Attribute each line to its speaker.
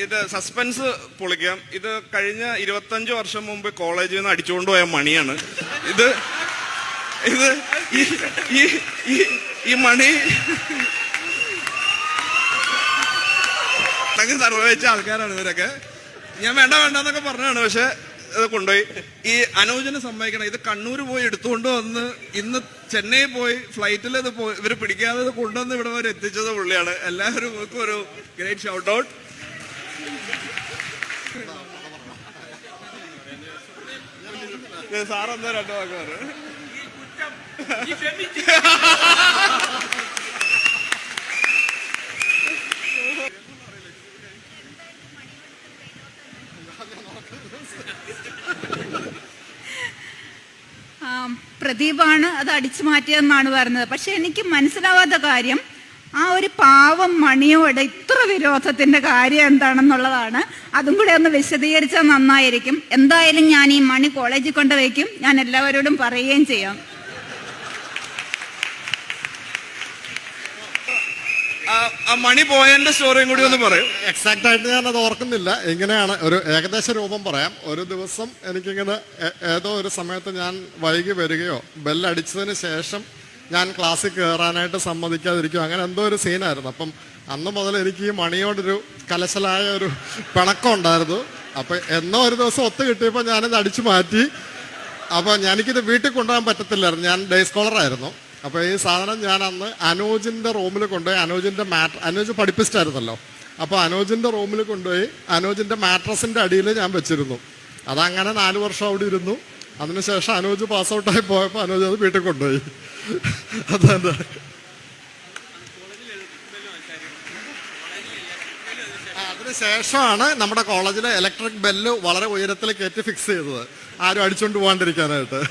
Speaker 1: ഇത് സസ്പെൻസ് പൊളിക്കാം. ഇത് കഴിഞ്ഞ 25 വർഷം മുമ്പ് കോളേജിൽ നിന്ന് അടിച്ചുകൊണ്ടുപോയ മണിയാണ്. ഇത് ഇത് ഈ മണി സർവഹിച്ച ആൾക്കാരാണ് ഇവരൊക്കെ. ഞാൻ വേണ്ടെന്നൊക്കെ പറഞ്ഞാണ്, പക്ഷെ ഇത് കൊണ്ടുപോയി. ഈ അനൂജിനെ സമ്മതിക്കണം, ഇത് കണ്ണൂർ പോയി എടുത്തുകൊണ്ട് വന്ന് ഇന്ന് ചെന്നൈ പോയി ഫ്ലൈറ്റിൽ ഇത് പോയി ഇവര് പിടിക്കാതെ ഇത് കൊണ്ടുവന്ന് ഇവിടെ വരെ എത്തിച്ചത് പുള്ളിയാണ്. എല്ലാവരും ഒരു ഗ്രേറ്റ് ഷൗട്ട് ഔട്ട്. സാറെന്താ രണ്ടു വാക്കാറ്
Speaker 2: പ്രദീപാണ് അത് അടിച്ചു മാറ്റിയതെന്നാണ് പറയുന്നത്. പക്ഷെ എനിക്ക് മനസ്സിലാവാത്ത കാര്യം, ആ ഒരു പാവം മണിയോട് ഇത്ര വിരോധത്തിന്റെ കാര്യം എന്താണെന്നുള്ളതാണ്. അതും കൂടെ ഒന്ന് വിശദീകരിച്ചാൽ നന്നായിരിക്കും. എന്തായാലും ഞാൻ ഈ മണി കോളേജിൽ കൊണ്ടുവയ്ക്കും. ഞാൻ എല്ലാവരോടും പറയുകയും ചെയ്യാം.
Speaker 1: ആ മണി പോയതിന്റെ സ്റ്റോറിയും കൂടി ഒന്ന് പറയും.
Speaker 3: എക്സാക്ട് ആയിട്ട് ഞാൻ അത് ഓർക്കുന്നില്ല. ഇങ്ങനെയാണ്, ഒരു ഏകദേശ രൂപം പറയാം. ഒരു ദിവസം എനിക്കിങ്ങനെ ഏതോ ഒരു സമയത്ത് ഞാൻ വൈകി വരികയോ ബെല്ലടിച്ചതിന് ശേഷം ഞാൻ ക്ലാസ്സിൽ കയറാനായിട്ട് സമ്മതിക്കാതിരിക്കും, അങ്ങനെ എന്തോ ഒരു സീനായിരുന്നു. അപ്പം അന്ന് മുതൽ എനിക്ക് ഈ മണിയോടൊരു കലശലായ ഒരു പിണക്കം ഉണ്ടായിരുന്നു. അപ്പം എന്നോ ഒരു ദിവസം ഒത്തു കിട്ടിയപ്പോൾ ഞാനിത് അടിച്ചു മാറ്റി. അപ്പം എനിക്കിത് വീട്ടിൽ കൊണ്ടുപോകാൻ പറ്റത്തില്ലായിരുന്നു, ഞാൻ ഡേ സ്കോളറായിരുന്നു. അപ്പോൾ ഈ സാധനം ഞാൻ അന്ന് അനൂജിൻ്റെ റൂമിൽ കൊണ്ടുപോയി, അനൂജ് പഠിപ്പിച്ചിട്ടായിരുന്നല്ലോ, അപ്പോൾ അനൂജിൻ്റെ റൂമിൽ കൊണ്ടുപോയി അനൂജിൻ്റെ മാട്രസിൻ്റെ അടിയിൽ ഞാൻ വെച്ചിരുന്നു. അതങ്ങനെ 4 വർഷം അവിടെ ഇരുന്നു. അതിനുശേഷം അനൂജ് പാസ് ഔട്ടായി പോയപ്പോൾ അനൂജ് അത് വീട്ടിൽ കൊണ്ടുപോയി. അതെ, അതിനുശേഷമാണ് നമ്മുടെ കോളേജിലെ ഇലക്ട്രിക് ബെല്ല് വളരെ ഉയരത്തിൽ കയറ്റി ഫിക്സ് ചെയ്തത്, ആരും അടിച്ചുകൊണ്ട് പോകാണ്ടിരിക്കാനായിട്ട്.